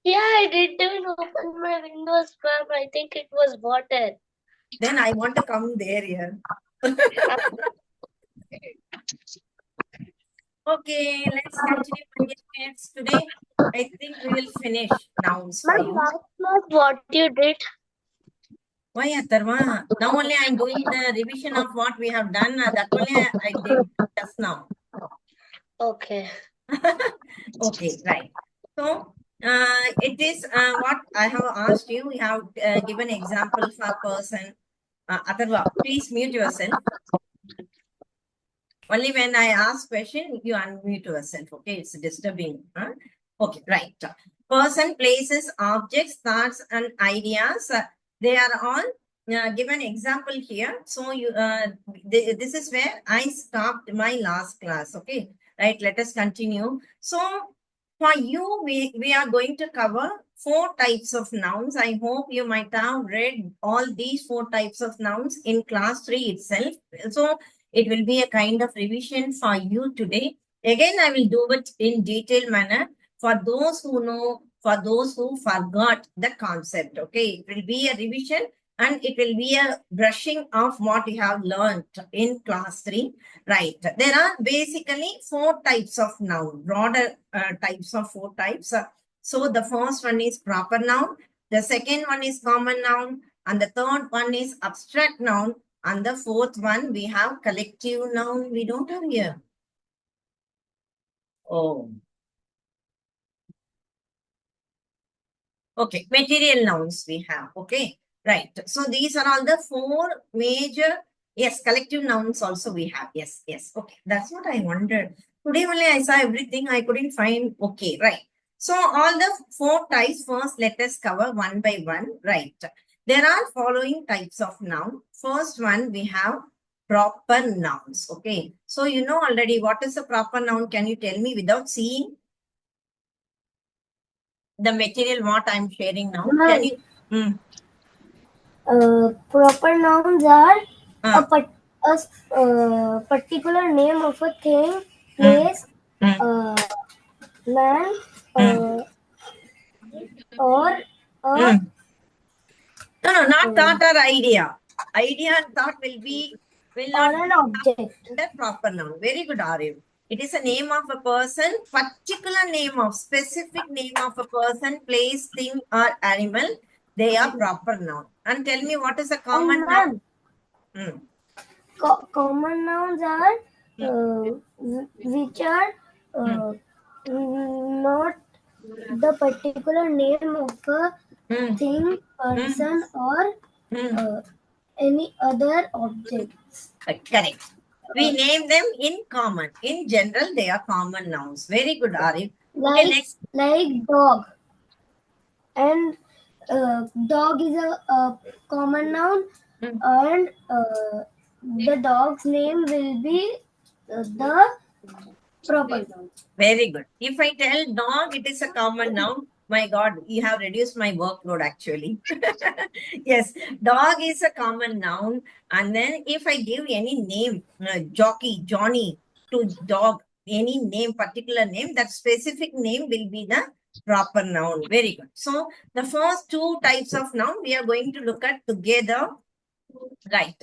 Yeah, I didn't open my Windows, ma'am. I think it was water. Then I want to come there here. Okay, let's continue, my dear kids. Today, I think we will finish nouns for Ma'am, you. last class, what you did? Why, Atharva? Now only I'm doing the revision of what we have done. That only I did just now. Okay. Okay, right. So, it is what I have asked you. We have given example for person. Atharva, please mute yourself. Only when I ask question, you unmute yourself. Okay, it's disturbing. Huh? Okay, right. Person, places, objects, thoughts, and ideas. They are all given example here. So you, this is where I stopped my last class. Okay, right. Let us continue. So for you, we are going to cover 4 types of nouns. I hope you might have read all these 4 types of nouns in class 3 itself. So it will be a kind of revision for you today. Again, I will do it in detailed manner for those who know, for those who forgot the concept. Okay, it will be a revision and it will be a brushing of what you have learned in class 3. Right. There are basically 4 types of noun, broader types of 4 types. So the first one is proper noun. The second one is common noun. And the third one is abstract noun. And the fourth one, we have collective noun. We don't have here. Oh. Okay, material nouns we have. Okay, right. So these are all the 4 major, yes, collective nouns also we have. Yes, yes. Okay, that's what I wondered. Today only I saw everything. I couldn't find. Okay, right. So all the 4 types, first let us cover one by one. Right. There are following types of noun. First one, we have proper nouns. Okay. So you know already what is a proper noun. Can you tell me without seeing the material what I'm sharing now? Can Ma'am, you? Hmm. proper nouns are a, Ah, part, particular name of a thing, mm, place, mm, uh, man, mm, or a mm. No, no, not uh, thought or idea. Idea and thought will or not an be object. under proper noun. Very good, Arif. It is a name of a person, particular name of specific name of a person, place, thing, or animal. They are proper noun. And tell me what is a And common noun? ma'am, Mm, common nouns are mm, which are mm, uh, not the particular name of a mm, thing, mm, person, or mm. uh, any other objects. Correct. We Uh, name them in common. In general, they are common nouns. Very good, Arif. Okay, like next. dog, and dog is a common noun, Mm, and the dog's name will be the proper noun. very good. If I tell dog, it is a common noun. My God, you have reduced my workload actually. Yes, dog is a common noun. And then if I give any name, jockey, Johnny, to dog, any name, particular name, that specific name will be the proper noun. Very good. So the first 2 types of noun we are going to look at together. Right.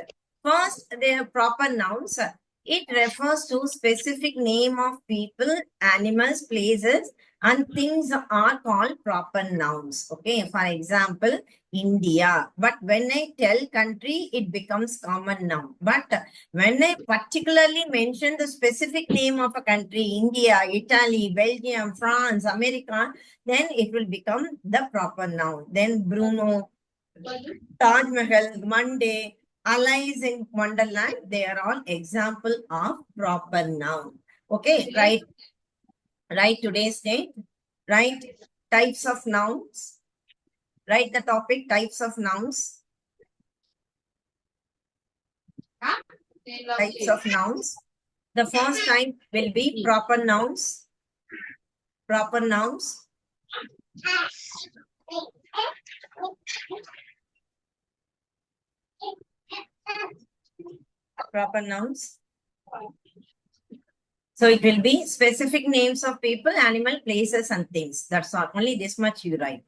First, they are proper nouns. It refers to specific name of people, animals, places, and things are called proper nouns. Okay. For example, India. But when I tell country, it becomes common noun. But when I particularly mention the specific name of a country, India, Italy, Belgium, France, America, then it will become the proper noun. Then Bruno, Taj Mahal, Monday, Allies in Wonderland, they are all example of proper noun. Okay, right, right today's date, right types of nouns, write the topic types of nouns, types of nouns. The first type will be proper nouns, proper nouns, proper nouns. So it will be specific names of people, animal, places, and things. That's all. Only this much you write.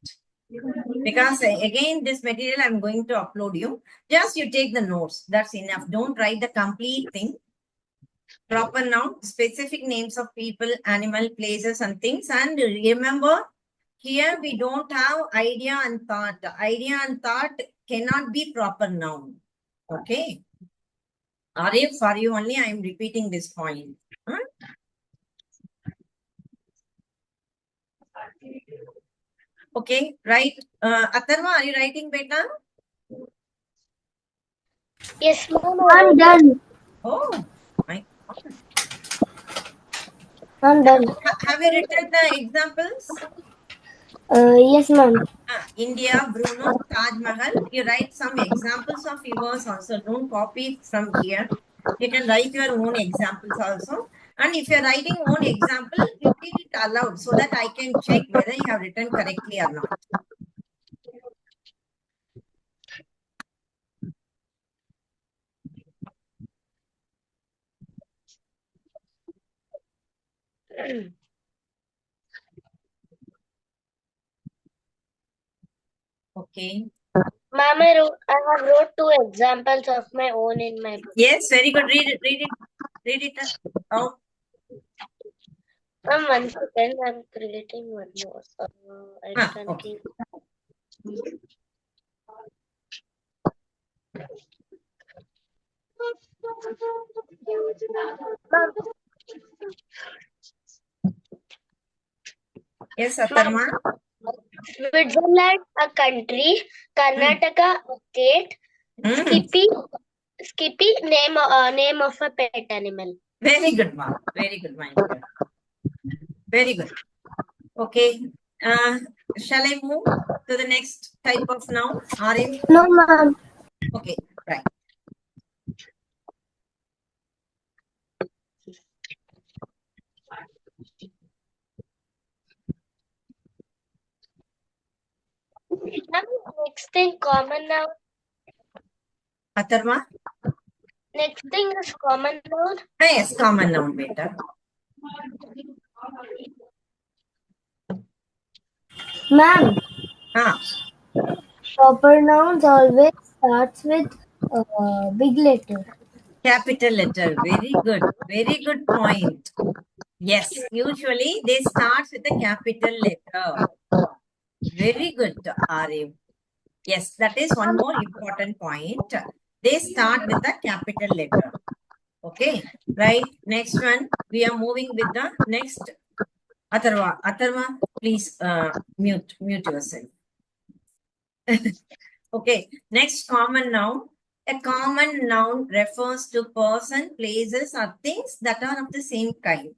Because again, this material I'm going to upload you. Just you take the notes. That's enough. Don't write the complete thing. Proper noun, specific names of people, animal, places, and things. And remember, here we don't have idea and thought. Idea and thought cannot be proper noun. Okay. Arif, for you only, I am repeating this point. Huh? Okay, right. Atharva, are you writing beta? Yes, ma'am. I'm done. Oh, my God. I'm done. Have you written the examples? Yes, ma'am. India, Bruno, Taj Mahal. You write some examples of yours also. Don't copy from here. You can write your own examples also. And if you're writing own example, you read it aloud so that I can check whether you have written correctly or not. Okay. Ma'am, I have wrote 2 examples of my own in my book. Yes, very good. Read it. Read it. Read it. Oh, Ma'am, 1 second. I'm creating one more. okay. Yes, Atharma. Switzerland, a country. Karnataka, a state. Skippy, name of a pet animal. Very good, ma'am. Very good, my dear. Very good. Okay. Shall I move to the next type of noun? Arif? No, ma'am. Okay, right. Next thing, common noun. Atharva? Next thing is common noun. Yes, common noun, beta. Ma'am, Ah, proper nouns always starts with big letter. capital letter. Very good. Very good point. Yes, usually they start with a capital letter. Very good, Arif. Yes, that is one more important point. They start with a capital letter. Okay, right. Next one, we are moving with the next. Atharva, please mute yourself. Okay, next common noun. A common noun refers to person, places, or things that are of the same kind.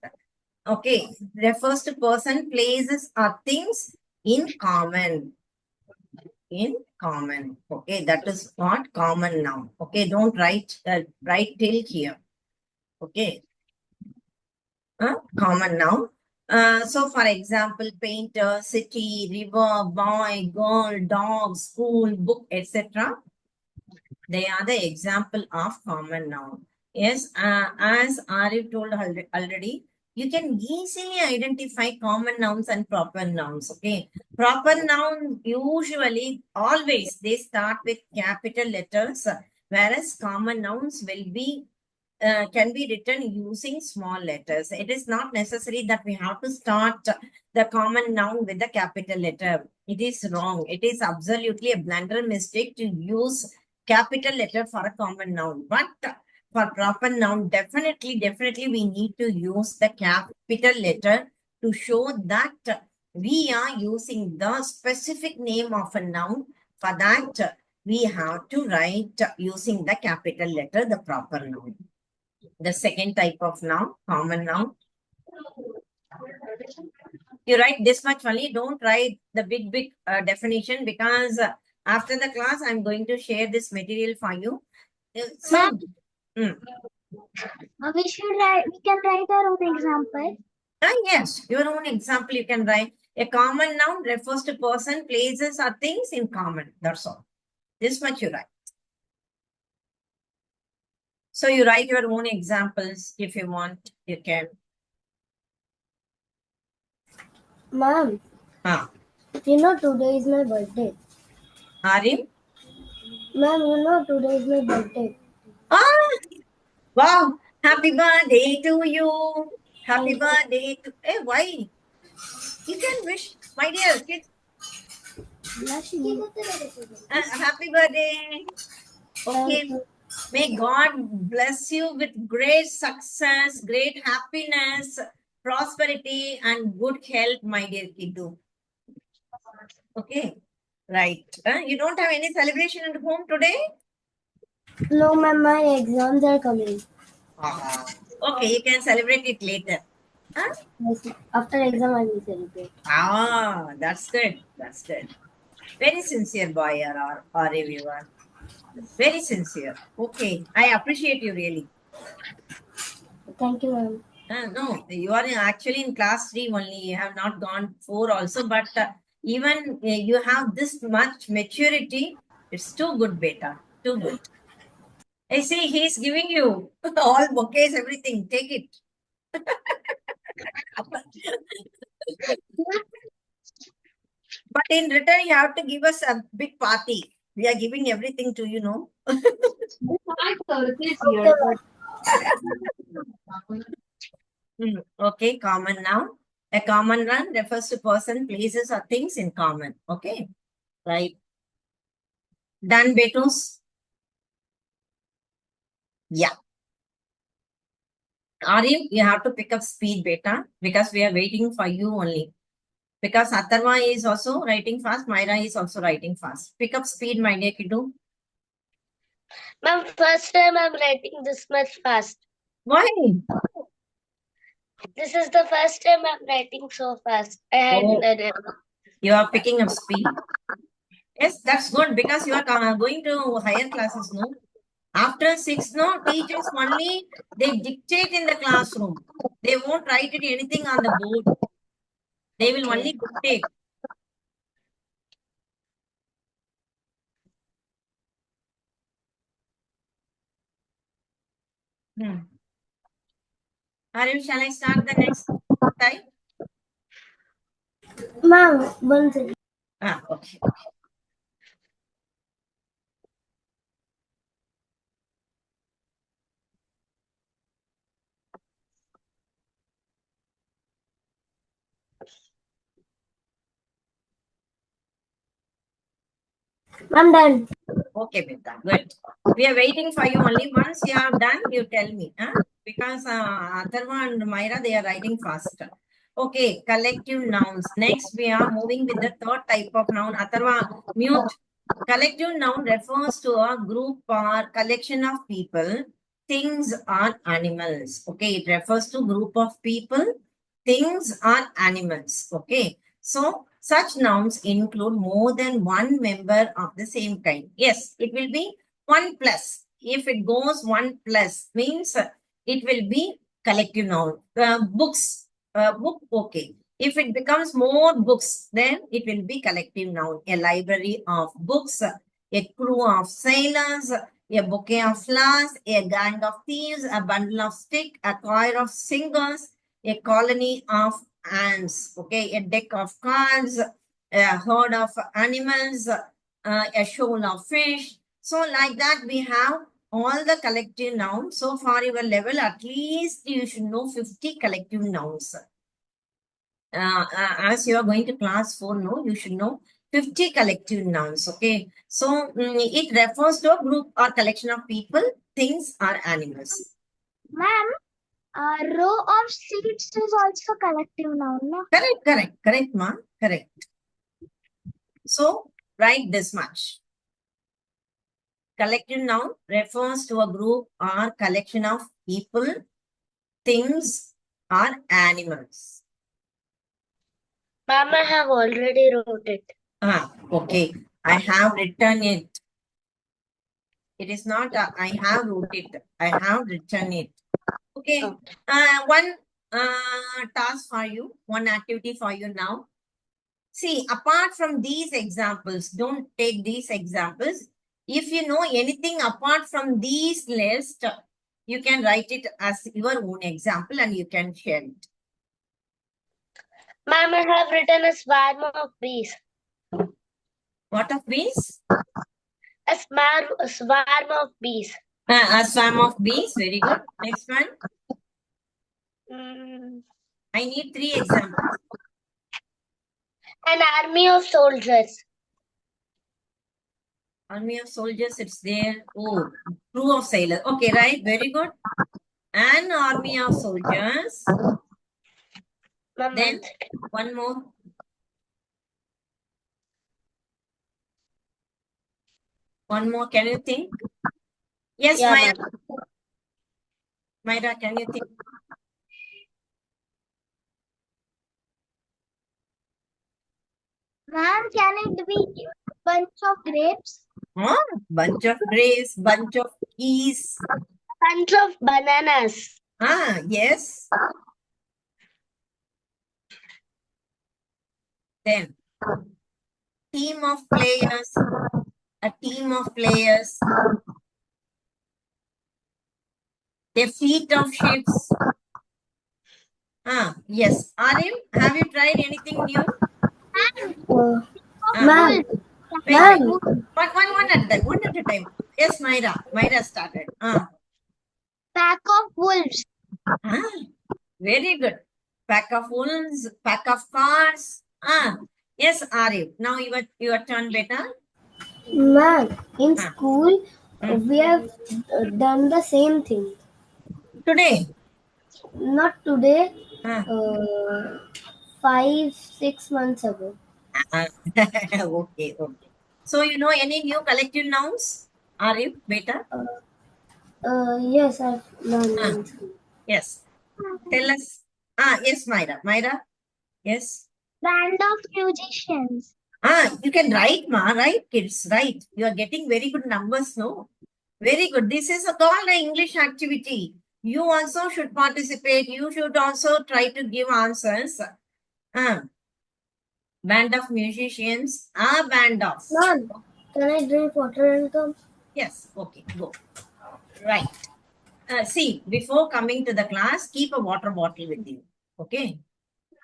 Okay, refers to person, places, or things in common. In common. Okay, that is what common noun. Okay, don't write till here. Okay, common noun. So, for example, painter, city, river, boy, girl, dog, school, book, etc. They are the example of common noun. Yes, as Arif told already, you can easily identify common nouns and proper nouns. Okay, proper noun usually always they start with capital letters, whereas common nouns will be can be written using small letters. It is not necessary that we have to start the common noun with the capital letter. It is wrong. It is absolutely a blunder mistake to use capital letter for a common noun. But for proper noun, definitely we need to use the capital letter to show that we are using the specific name of a noun. For that, we have to write using the capital letter, the proper noun. The second type of noun, common noun. You write this much only. Don't write the big definition, because after the class, I'm going to share this material for you. So, we can write our own example. Yes, your own example you can write. A common noun refers to person, places, or things in common. That's all. This much you write. So you write your own examples if you want. You can. Ma'am, Ah, today is my birthday. Arif? Ma'am, today is my birthday. Ah, wow. Happy birthday to you. Happy Thank you. birthday to. Hey, why? You can wish, my dear kids. Happy birthday. Thank Okay. you. May God bless you with great success, great happiness, prosperity, and good health, my dear kiddo. Okay. Right. You don't have any celebration at home today? No, ma'am, my exams are coming. Ah, okay, you can celebrate it later. Huh? Yes, after exam, I will celebrate. Ah, that's good. That's good. Very sincere boy or everyone. Very sincere. Okay. I appreciate you really. Thank you, ma'am. No, you are actually in class 3 only. You have not gone 4 also, but even you have this much maturity. It's too good, beta. Too good. I see he's giving you all bouquets, everything. Take it. But in return, you have to give us a big party. We are giving everything to you, know. Okay, ma'am. Okay, common noun. A common noun refers to person, places, or things in common. Okay, right. Done, Betus? Yeah. Arif, you have to pick up speed, beta, because we are waiting for you only. Because Atharva is also writing fast, Myra is also writing fast. Pick up speed, my dear kiddo. Ma'am, first time I'm writing this much fast. Why? This is the first time I'm writing so fast. I hadn't Oh, done it. you are picking up speed. Yes, that's good because you are going to higher classes, no? After 6, no, teachers only, they dictate in the classroom. They won't write it anything on the board. They will only Okay. dictate. Arif, shall I start the next time? Ma'am, one second. Ah, okay. Ma'am, done. Okay, Beta. Good. We are waiting for you only. Once you are done, you tell me. Huh? Because Atharva and Myra, they are writing faster. Okay, collective nouns. Next, we are moving with the third type of noun. Atharva, mute. Collective noun refers to a group or collection of people, things, or animals. Okay, it refers to group of people, things, or animals. Okay, so such nouns include more than one member of the same kind. Yes, it will be 1 plus. If it goes 1 plus, means it will be collective noun. Books, book, okay. If it becomes more books, then it will be collective noun. A library of books, a crew of sailors, a bouquet of flowers, a gang of thieves, a bundle of sticks, a choir of singers, a colony of ants, okay, a deck of cards, a herd of animals, a shoal of fish. So like that, we have all the collective nouns. So for your level, at least you should know 50 collective nouns. As you are going to class 4, no, you should know 50 collective nouns, okay? So it refers to a group or collection of people, things, or animals. Ma'am, row of seats is also collective noun, no? Correct, ma, correct. So write this much. Collective noun refers to a group or collection of people, things, or animals. Ma'am, I have already wrote it. Okay. I have written it. It is not I have wrote it. I have written it. Okay. One task for you, one activity for you now. See, apart from these examples, don't take these examples. If you know anything apart from these list, you can write it as your own example and you can share it. Ma'am, I have written a swarm of bees. What of bees? A swarm of bees. A swarm of bees. Very good. Next one. Mm, I need 3 examples. An army of soldiers. Army of soldiers, it's there. Oh, crew of sailors. Okay, right. Very good. An army of soldiers. Ma'am, Then one more. One more. Can you think? Yes, yeah, Myra. ma'am. Myra, can you think? Ma'am, can it be bunch of grapes? Huh? Bunch of grapes, bunch of keys. Bunch of bananas. Ah, yes. Then team of players. A team of players. A fleet of ships. Ah, yes. Arif, have you tried anything new? Ah, Ma'am, wait. ma'am, One at a time. One at a time. Yes, Myra. Myra started. pack of wolves. Ah, very good. Pack of wolves, pack of cars. Yes, Arif. Now your turn, beta. Ma'am, in Ah, school, mm. we have done the same thing. Today. Not today, Ah, 5, 6 months ago. okay, okay. So you know any new collective nouns? Arif, beta. Yes, I've learned Ah, in school. yes. Tell us. Yes, Myra. Myra. Yes. Band of musicians. You can write, ma. Write, kids. Write. You are getting very good numbers, no? Very good. This is called an English activity. You also should participate. You should also try to give answers. Band of musicians. A band of. Ma'am, can I drink water and come? Yes. Okay. Go. Right. See, before coming to the class, keep a water bottle with you. Okay.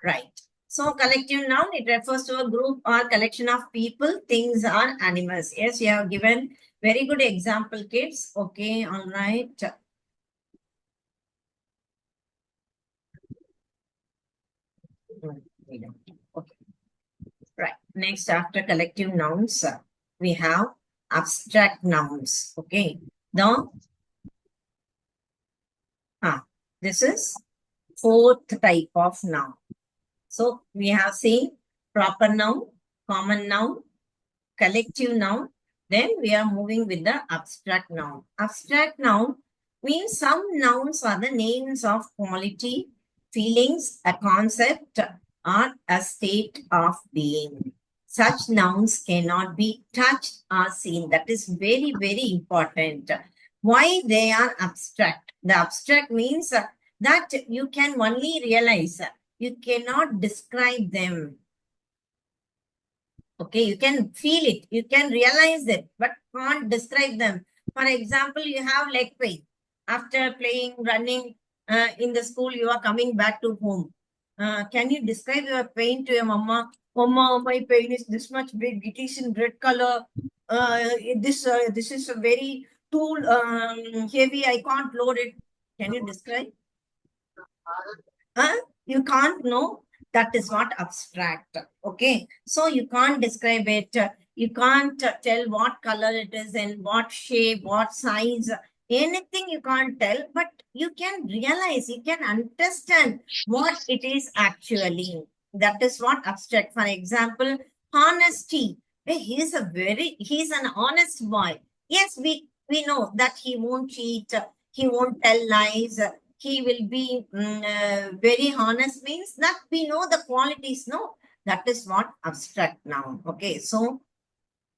Right. So collective noun, it refers to a group or collection of people, things, or animals. Yes, you have given very good example, kids. Okay, all right. Okay, right. Next, after collective nouns, we have abstract nouns. Okay. Now, this is fourth type of noun. So we have seen proper noun, common noun, collective noun. Then we are moving with the abstract noun. Abstract noun means some nouns are the names of quality, feelings, a concept, or a state of being. Such nouns cannot be touched or seen. That is very, very important. Why they are abstract? The abstract means that you can only realize, you cannot describe them. Okay, you can feel it, you can realize it, but can't describe them. For example, you have leg pain. After playing, running in the school, you are coming back to home. Can you describe your pain to your mama? Mama, my pain is this much big. It is in red color. This is a very too heavy. I can't load it. Can you describe? You can't know. That is what abstract. Okay, so you can't describe it. You can't tell what color it is and what shape, what size, anything you can't tell, but you can realize, you can understand what it is actually. That is what abstract. For example, honesty. He's an honest boy. Yes, we know that he won't cheat, he won't tell lies, he will be very honest, means that we know the qualities, no? That is what abstract noun. Okay, so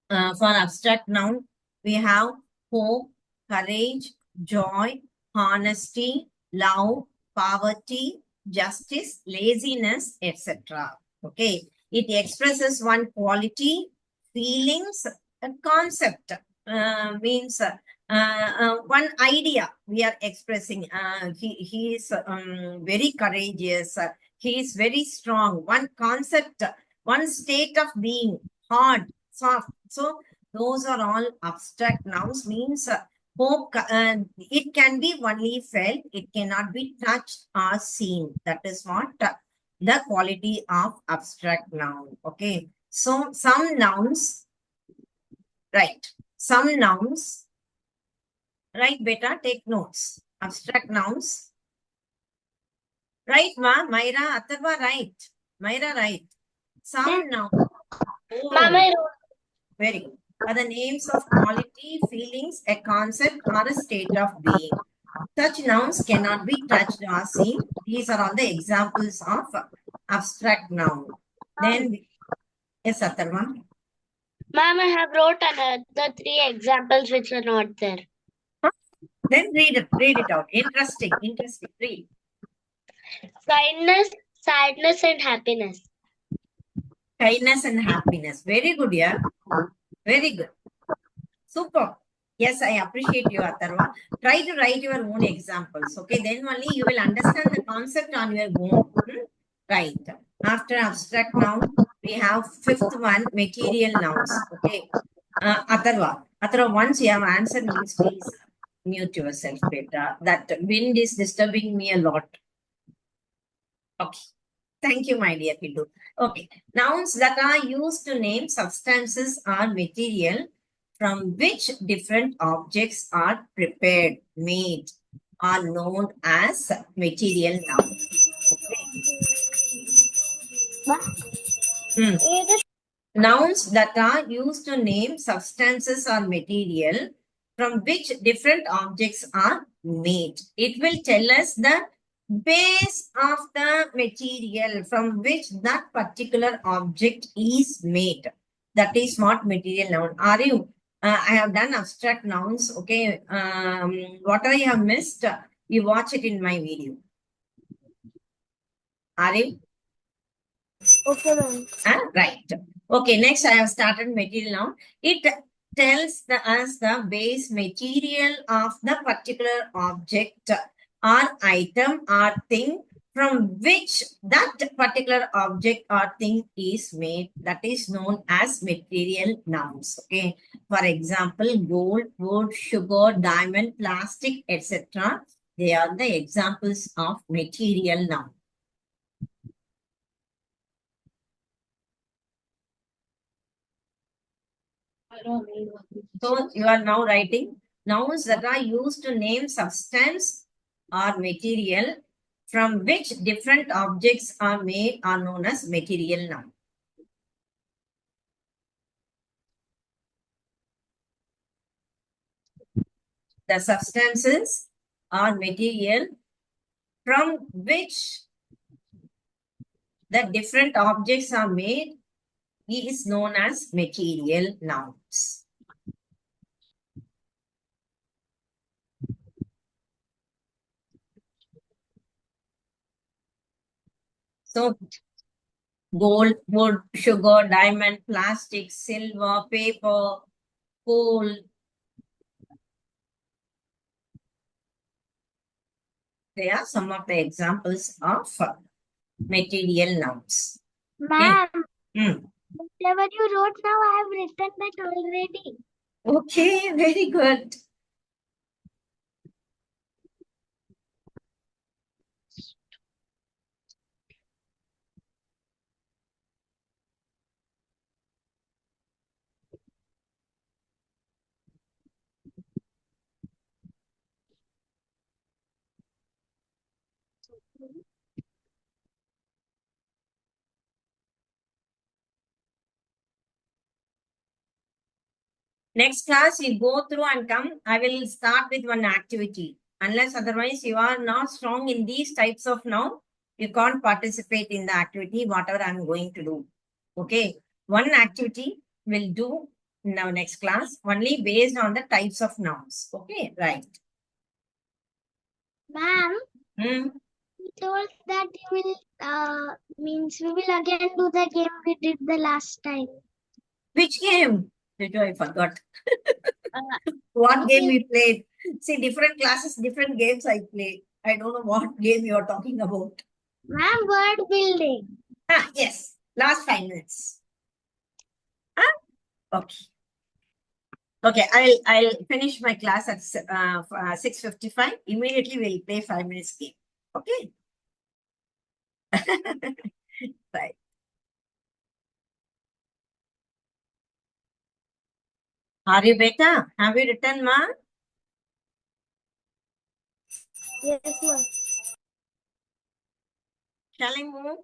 for abstract noun, we have hope, courage, joy, honesty, love, poverty, justice, laziness, etc. Okay, it expresses one quality, feelings, a concept, means one idea we are expressing. He is very courageous. he is very strong. One concept, one state of being, hard, soft. So those are all abstract nouns, means it can be only felt, it cannot be touched or seen. That is what the quality of abstract noun. Okay. So some nouns, right? Some nouns, right, beta, take notes. Abstract nouns. Right, ma? Myra, Atharva, right. Myra, right. Some nouns. Ma'am, Oh, I wrote. very good. Are the names of quality, feelings, a concept, or a state of being. Such nouns cannot be touched or seen. These are all the examples of abstract noun. Then, yes, Atharva. Ma'am, I have wrote another 3 examples which are not there. Then read it out. Interesting, read. Kindness, sadness, and happiness. Kindness and happiness. Very good, yeah. Very good. Super. Yes, I appreciate you, Atharva. Try to write your own examples. Okay, then only you will understand the concept on your own. Right. After abstract noun, we have fifth one, material nouns. Okay. Atharva, once you have answered, means please mute yourself, beta. That wind is disturbing me a lot. Okay. Thank you, my dear Pindu. Okay. Nouns that are used to name substances or material from which different objects are prepared, made, are known as material nouns. Okay. Nouns that are used to name substances or material from which different objects are made. It will tell us the base of the material from which that particular object is made. That is what material noun. Are you? I have done abstract nouns. Okay. What I have missed, you watch it in my video. Are you? Okay, ma'am. Right. Okay, next I have started material noun. It tells us the base material of the particular object or item or thing from which that particular object or thing is made. That is known as material nouns. Okay. For example, gold, wood, sugar, diamond, plastic, etc. They are the examples of material noun. So you are now writing nouns that are used to name substance or material from which different objects are made are known as material noun. The substances or material from which the different objects are made is known as material nouns. So gold, wood, sugar, diamond, plastic, silver, paper, coal. They are some of the examples of material nouns. Ma'am, Mm. whatever you wrote now, I have written that already. Okay, very good. Next class, you go through and come. I will start with one activity. Unless otherwise you are not strong in these types of noun, you can't participate in the activity, whatever I'm going to do. Okay. One activity we'll do in our next class, only based on the types of nouns. Okay, right. Ma'am, Hmm. you told that you will, means we will again do the game we did the last time. Which game? I forgot. Uh, What game we played? See, different classes, different games I play. I don't know what game you are talking about. Ma'am, word building. Yes, last 5 minutes. Okay. Okay, I'll finish my class at 6:55. Immediately we'll play 5 minutes game. Okay. Right. Are you beta? Have you written, ma? Yes, ma'am. Shall I move?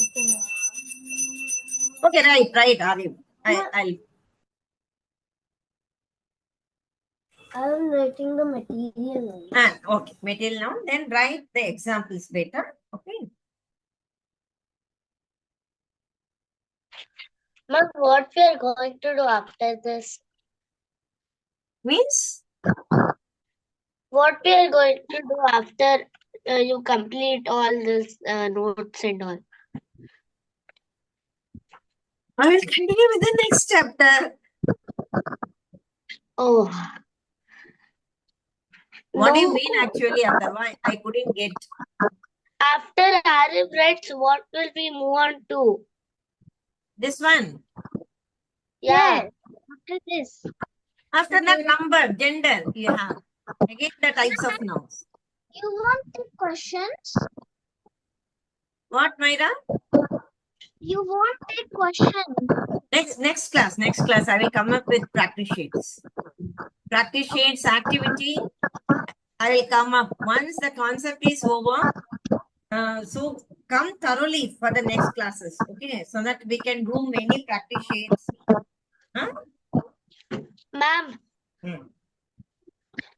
Okay, ma'am. Okay, right, are you? I'll I'm writing the material. okay, material now. Then write the examples beta. Okay. Ma'am, what we are going to do after this? Means What we are going to do after you complete all this notes and all? I will continue with the next chapter. Oh, What do you no. mean actually, Atharva? I couldn't get. After Arif writes, what will we move on to? This one. Yeah. Yes. After this. After that, number, gender, you have. Again, the types of nouns. You want the questions? What, Myra? You want the question? Next class, I will come up with practice sheets. Practice sheets, activity, I will come up. Once the concept is over, so come thoroughly for the next classes, okay? So that we can do many practice sheets. Huh? Ma'am, Hmm.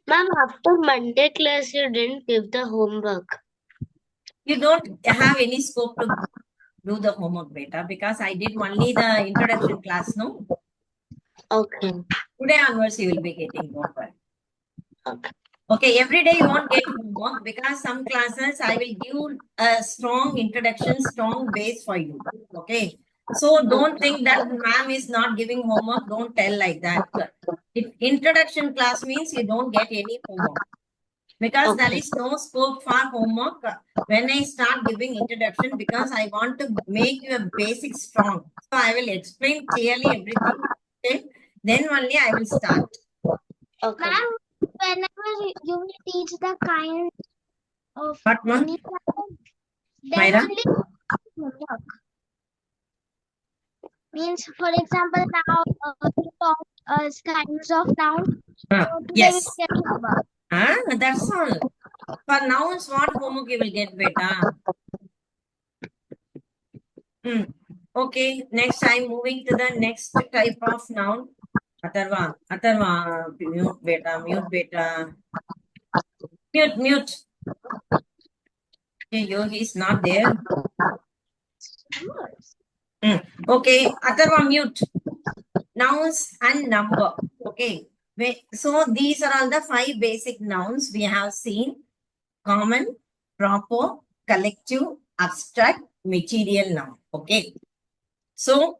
ma'am, after Monday class, you didn't give the homework. You don't have any scope to do the homework beta because I did only the introduction class, no? Okay. Today onwards you will be getting homework. Okay. Okay, every day you won't get homework because some classes I will give a strong introduction, strong base for you. Okay. So don't think that ma'am is not giving homework. Don't tell like that. Introduction class means you don't get any homework because there Okay. is no scope for homework when I start giving introduction because I want to make your basic strong. So I will explain clearly everything. Okay. Then only I will start. Okay. Ma'am, whenever you will teach the kind of What, ma'am? any kind, then Myra? only homework. Means, for example, now you taught us kinds of nouns. So today Yes. we will get homework. That's all. For nouns, what homework you will get, beta? Okay, next I'm moving to the next type of noun. Atharva, mute beta. Mute. Okay, he's not there. Okay, Atharva, mute. Nouns and number. Okay, so these are all the 5 basic nouns we have seen. Common, proper, collective, abstract, material noun. Okay. So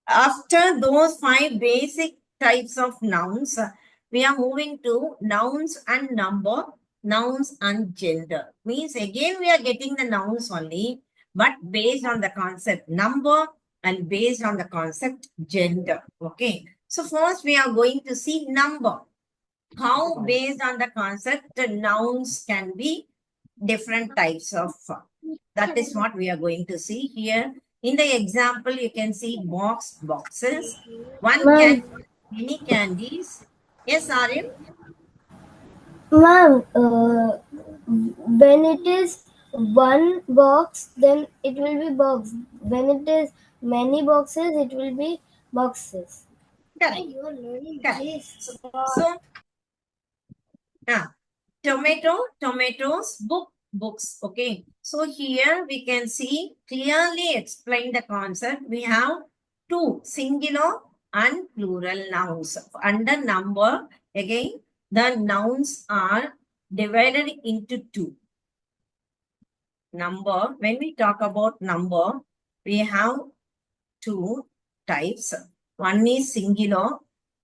after those 5 basic types of nouns, we are moving to nouns and number, nouns and gender. Means again we are getting the nouns only, but based on the concept number and based on the concept gender. Okay. So first we are going to see number. How based on the concept the nouns can be different types of that is what we are going to see here. In the example, you can see boxes. One Ma'am, can many candies. Yes, Aryan? ma'am, when it is one box, then it will be box. When it is many boxes, it will be boxes. Correct. You are learning Correct. this. So, tomatoes, books. Okay. So here we can see clearly explain the concept. We have 2 singular and plural nouns. Under number, again, the nouns are divided into 2. Number, when we talk about number, we have 2 types. One is singular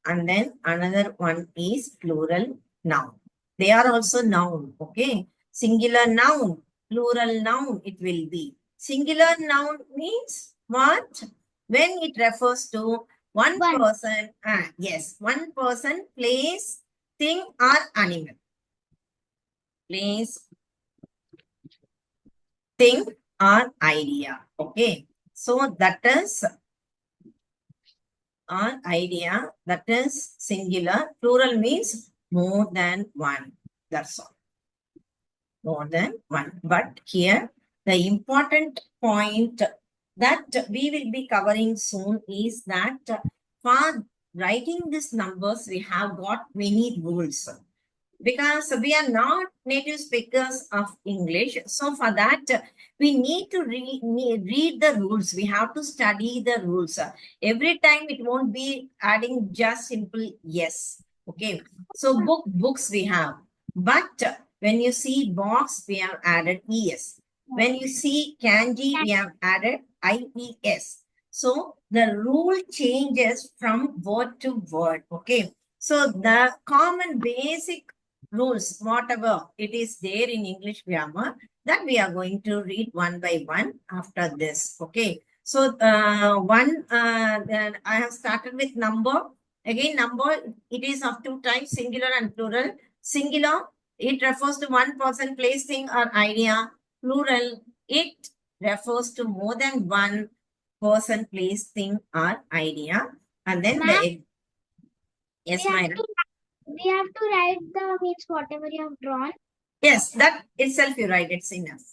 and then another one is plural noun. They are also noun. Okay. Singular noun, plural noun, it will be. Singular noun means what? When it refers to one One. person, yes, one person, place, thing, or animal. Place, thing, or idea. Okay. So that is our idea, that is singular. Plural means more than one. That's all. More than one. But here, the important point that we will be covering soon is that for writing these numbers, we have got many rules because we are not native speakers of English. So for that, we need to read the rules. We have to study the rules. Every time it won't be adding just simple yes. Okay. So books we have. But when you see box, we have added es. When you see kanji, we have added ies. So the rule changes from word to word. Okay. So the common basic rules, whatever it is there in English grammar, that we are going to read one by one after this. Okay. So then I have started with number. Again, number, it is of two types, singular and plural. Singular, it refers to one person, place, thing, or idea. Plural, it refers to more than one person, place, thing, or idea. And then Ma'am, the yes, we have Myra. we have to write the means whatever you have drawn. Yes, that itself you write, it's enough.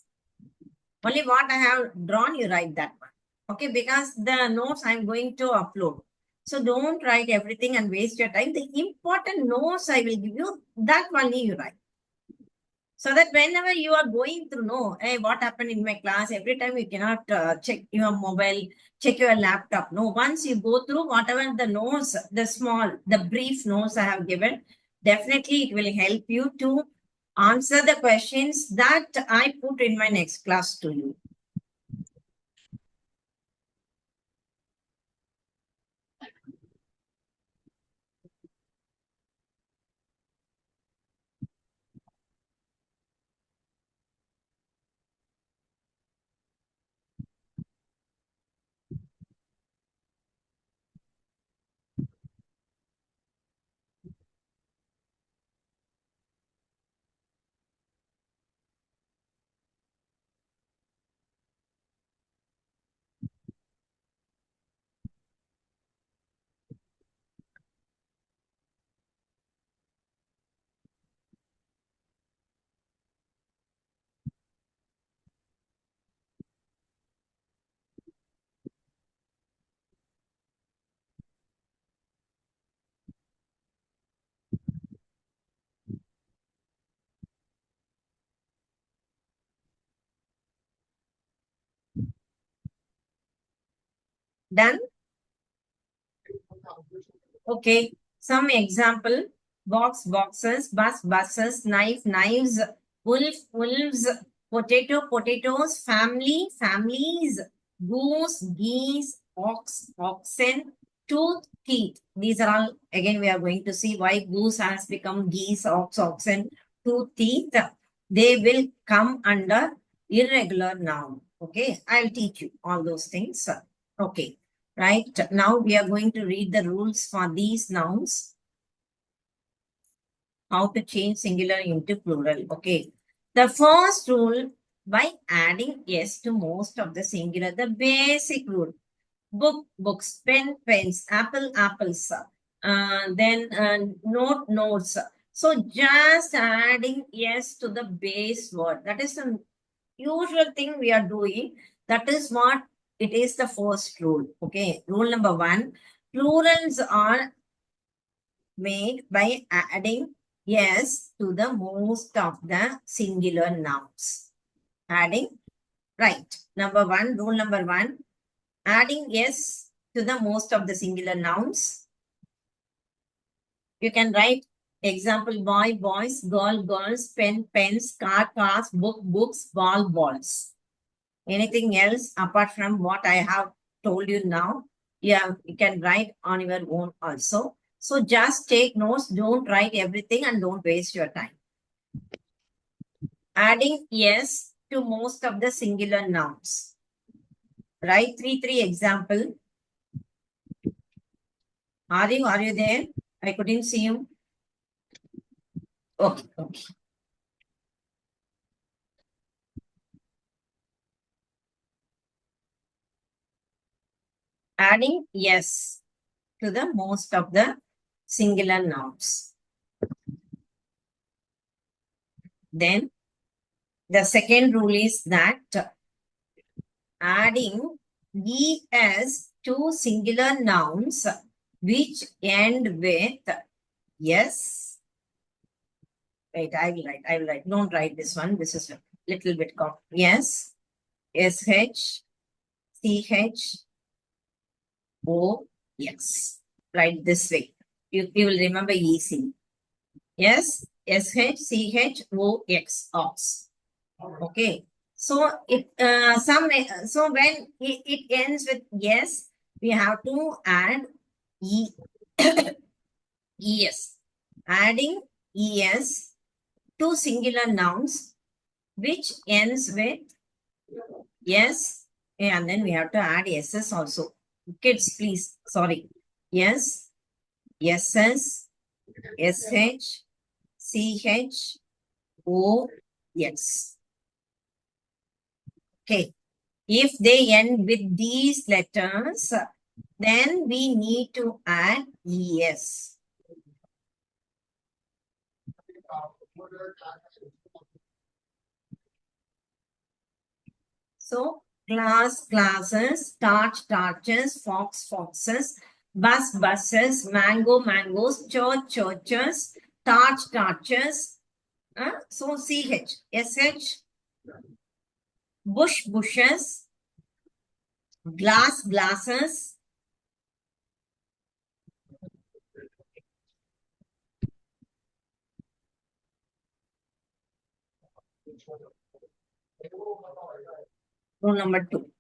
Only what I have drawn, you write that one. Okay, because the notes I'm going to upload. So don't write everything and waste your time. The important notes I will give you, that only you write. So that whenever you are going through, no, hey, what happened in my class, every time you cannot check your mobile, check your laptop. No, once you go through whatever the notes, the brief notes I have given, definitely it will help you to answer the questions that I put in my next class to you. Done? Okay. Some example: box, boxes, bus, buses, knife, knives, wolf, wolves, potato, potatoes, family, families, goose, geese, ox, oxen, tooth, teeth. These are all, again, we are going to see why goose has become geese, ox, oxen, tooth, teeth. They will come under irregular noun. Okay. I'll teach you all those things. Okay. Right. Now we are going to read the rules for these nouns. How to change singular into plural. Okay. The first rule, by adding s to most of the singular, the basic rule. Book, books, pen, pens, apple, apples, then note, notes. So just adding s to the base word. That is the usual thing we are doing. That is what it is, the first rule. Okay. Rule number one, plurals are made by adding yes to the most of the singular nouns. Adding, right. Number one, rule number one, adding yes to the most of the singular nouns. You can write example: boy, boys, girl, girls, pen, pens, car, cars, book, books, ball, balls. Anything else apart from what I have told you now, yeah, you can write on your own also. So just take notes, don't write everything and don't waste your time. adding yes to most of the singular nouns. Write three example. Are you there? I couldn't see you. Okay, okay. Adding yes to the most of the singular nouns. Then the second rule is that adding es to singular nouns which end with yes. Wait, I will write. Don't write this one. This is a little bit yes, sh, ch, o, yes. Write this way. You will remember easy. Yes, sh, o, x, ox. Okay. So so when it ends with yes, we have to add e es. Adding es to singular nouns which ends with yes, and then we have to add ss also. Kids, please, sorry. Yes, ss, sh, ch, o, yes. Okay. If they end with these letters, then we need to add es. So, class, classes, starch, starches, fox, foxes, bus, buses, mango, mangoes, church, churches, starch, starches. So, sh, bush, bushes, glass, glasses. Rule number 2.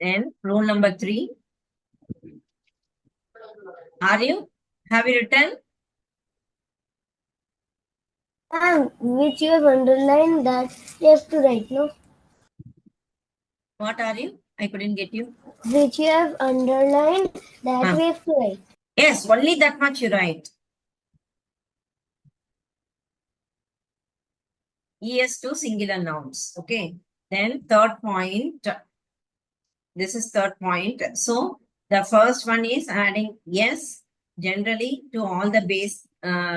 Then rule number 3. Are you? Have you written? Which you have underlined that you have to write, no? What are you? I couldn't get you. Which you have underlined that Ah. we have to write. Yes, only that much you write. Es to singular nouns. Okay. Then third point. This is third point. So the first one is adding yes generally to all the base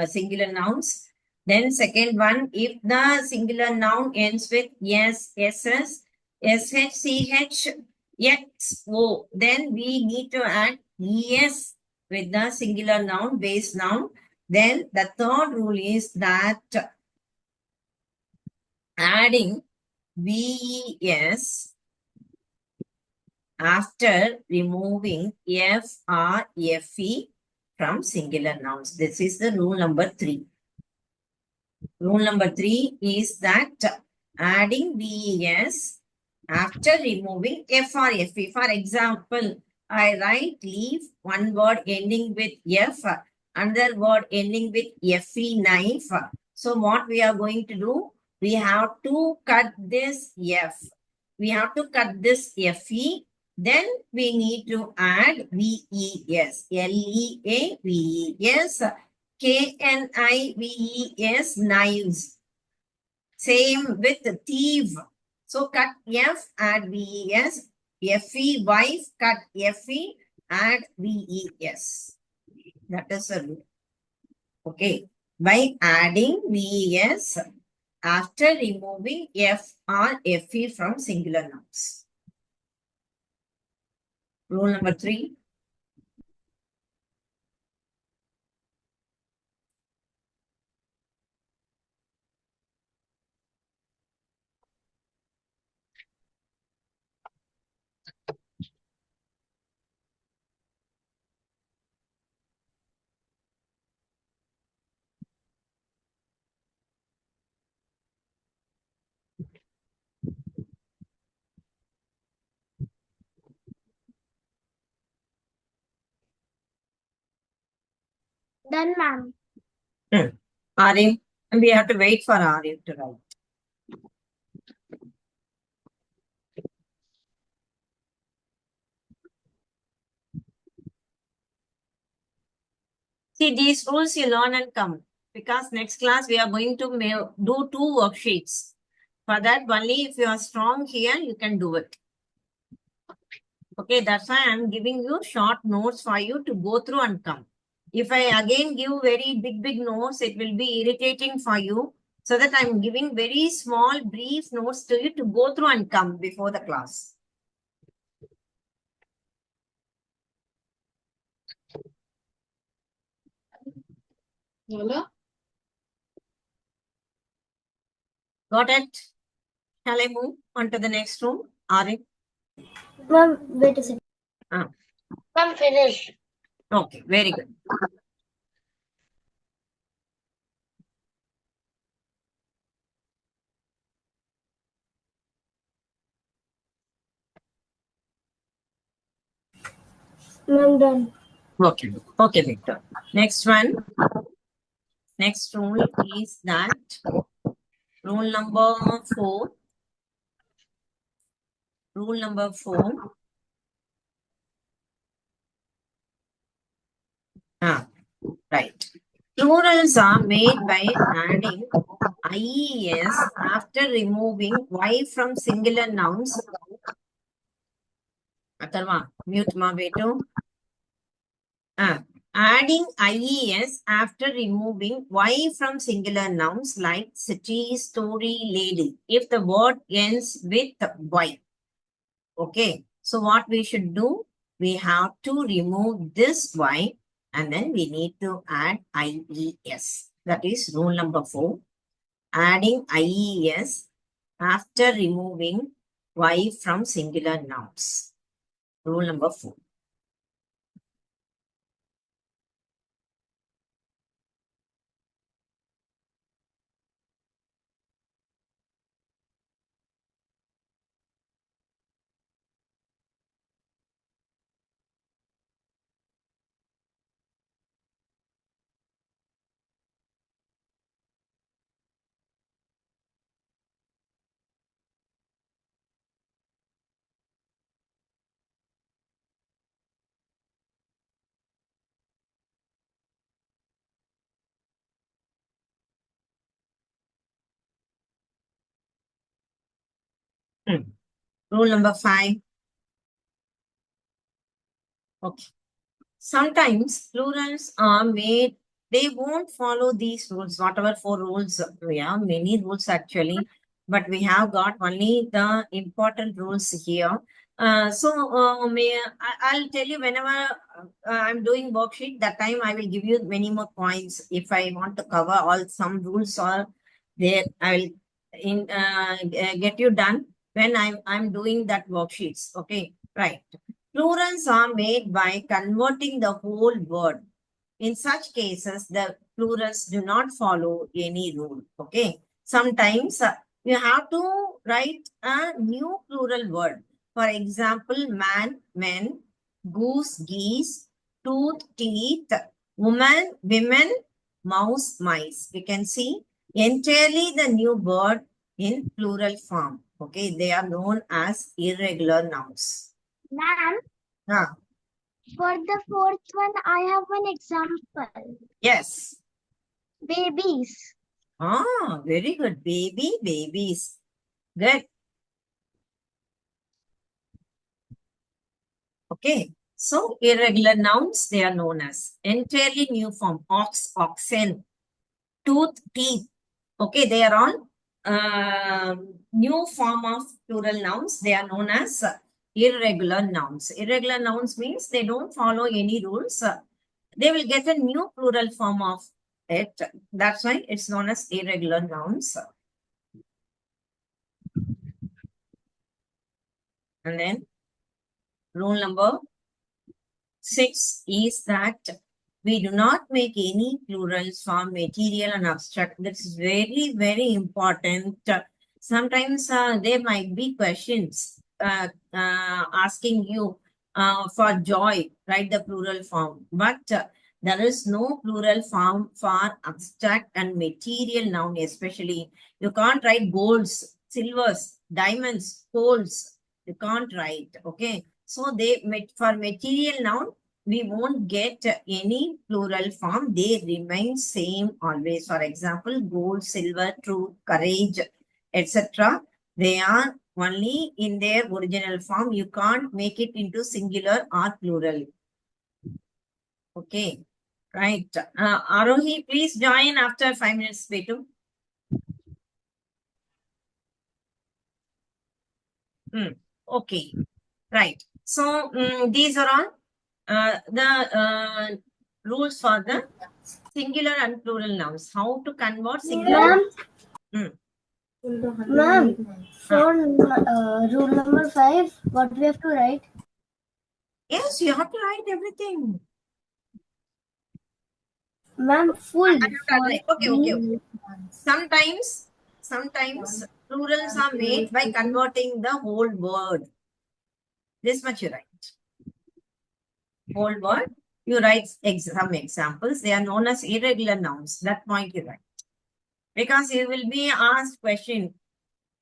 singular nouns. Then second one, if the singular noun ends with yes, ss, sh, x, o, then we need to add es with the singular noun, base noun. Then the third rule is that adding ves after removing FRFE from singular nouns. This is the rule number 3. Rule number 3 is that adding VES after removing FRFE. For example, I write leaf, one word ending with F, another word ending with FE, knife. So what we are going to do? We have to cut this F. We have to cut this FE. Then we need to add VES, LEAVES, KNIVES, knives. Same with thief. So cut F, add VES. FE, wife, cut FE, add VES. That is a rule. Okay. By adding VES after removing F or FE from singular nouns. Rule number 3. Done, ma'am. Arif, and we have to wait for Arif to write. See, these rules you learn and come, because next class we are going to do 2 worksheets. For that, only if you are strong here, you can do it. Okay, that's why I'm giving you short notes for you to go through and come. If I again give very big notes, it will be irritating for you. So that I'm giving very small, brief notes to you to go through and come before the class. Lola? Got it? Shall I move on to the next room? Arif? Ma'am, wait a second. Ma'am, finish. Okay, very good. Ma'am, done. Okay, okay, Victor. Next one. Next rule is that rule number 4. Rule number 4. Right. Plurals are made by adding IES after removing Y from singular nouns. Atharva, mute ma betu. Adding IES after removing Y from singular nouns like city, story, lady. If the word ends with Y. Okay. So what we should do? We have to remove this Y and then we need to add IES. That is rule number 4. Adding IES after removing Y from singular nouns. Rule number 4. Rule number 5. Okay. Sometimes plurals are made, they won't follow these rules, whatever 4 rules. We have many rules actually, but we have got only the important rules here. I'll tell you whenever I'm doing worksheet, that time I will give you many more points. If I want to cover all some rules or there, I will get you done when I'm doing that worksheets. Okay, right. Plurals are made by converting the whole word. In such cases, the plurals do not follow any rule. Okay. Sometimes you have to write a new plural word. For example, man, men, goose, geese, tooth, teeth, woman, women, mouse, mice. We can see entirely the new word in plural form. Okay. They are known as irregular nouns. Ma'am, Ah, for the 4th one, I have one example. yes. Babies. Ah, very good. Baby, babies. Good. Okay. So irregular nouns, they are known as entirely new form. Ox, oxen, tooth, teeth. Okay, they are all new form of plural nouns. They are known as irregular nouns. Irregular nouns means they don't follow any rules. They will get a new plural form of it. That's why it's known as irregular nouns. And then rule number 6 is that we do not make any plurals for material and abstract. This is very, very important. Sometimes there might be questions asking you for joy, write the plural form. But There is no plural form for abstract and material noun, especially. You can't write golds, silvers, diamonds, golds. You can't write. Okay. So for material noun, we won't get any plural form. They remain same always. For example, gold, silver, truth, courage, etc. They are only in their original form. You can't make it into singular or plural. Okay. Right. Arohi, please join after 5 minutes, Betu. Okay. Right. So these are all the rules for the singular and plural nouns. How to convert singular? Ma'am, ma'am, for rule number 5, what we have to write? Yes, you have to write everything. Ma'am, full. Okay. Sometimes plurals are made by converting the whole word. This much you write. Whole word. You write some examples. They are known as irregular nouns. That point you write. Because you will be asked question.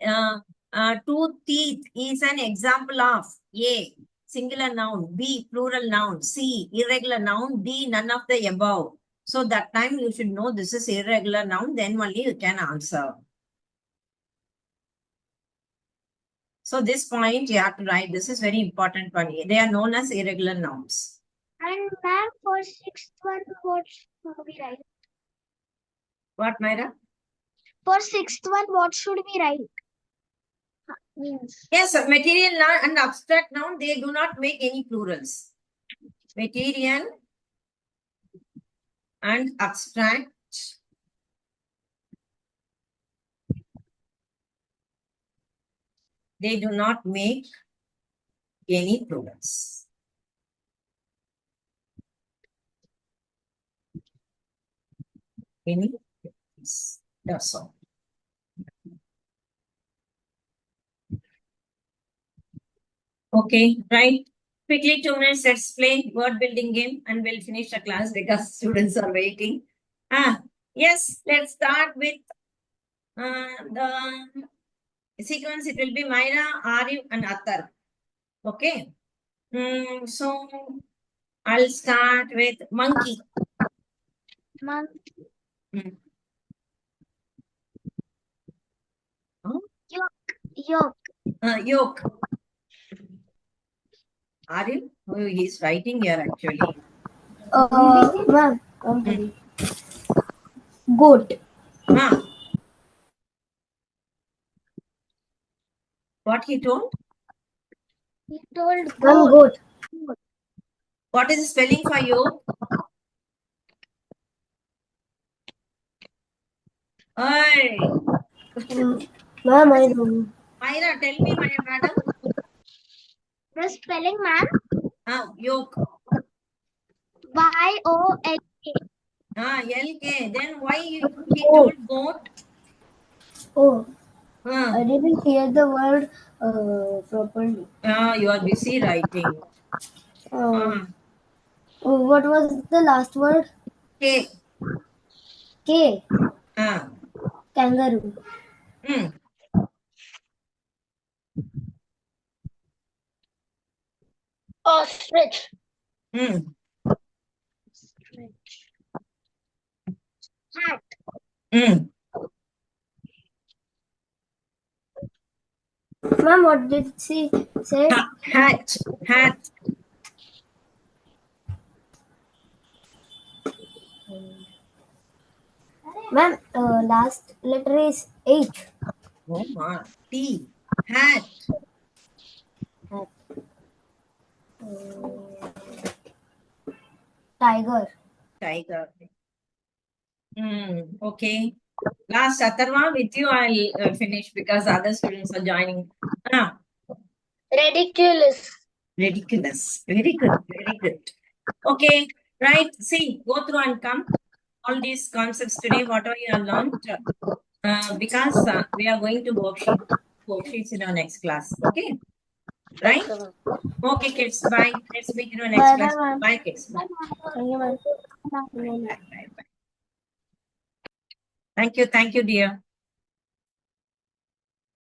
Two teeth is an example of A, singular noun, B, plural noun, C, irregular noun, D, none of the above. So that time you should know this is irregular noun, then only you can answer. So this point you have to write. This is very important one. They are known as irregular nouns. And ma'am, for sixth one, what should we write? What, Myra? For sixth one, what should we write? Means. Yes, material noun and abstract noun, they do not make any plurals. Material and abstract they do not make any plurals. Any plurals. That's all. Okay, right. Quickly, 2 minutes, let's play word building game and we'll finish the class because students are waiting. Yes, let's start with the sequence. It will be Myra, Arif, and Attar. Okay. So I'll start with monkey. Monkey. Hmm. Yolk. Yolk. Arif, oh, he's writing here actually. Ma'am, goat. What he told? He told Ma'am, goat. goat. What is the spelling for yolk? Hey. Ma'am, I don't know. Myra, tell me, my madam. The spelling, ma'am? Yolk. Y-O-L-K. L-K. Then why he told goat? Oh, I didn't hear the word properly. You are busy writing. What was the last word? K. K. Kangaroo. Ostrich. Ostrich. Hat. Ma'am, what did she say? Hat. Ma'am, last letter is H. Oh my. T. Hat. Tiger. Okay. Last Atharva, with you I'll finish because other students are joining. Ridiculous. Ridiculous. Very good. Okay. Right. See, go through and come. All these concepts today, whatever you have learned, because we are going to worksheets in our next class. Okay. Right? Okay, kids. Bye. Let's meet in our next class. Bye, kids. Bye. Thank you, ma'am. Bye, bye, bye, bye. Thank you, dear.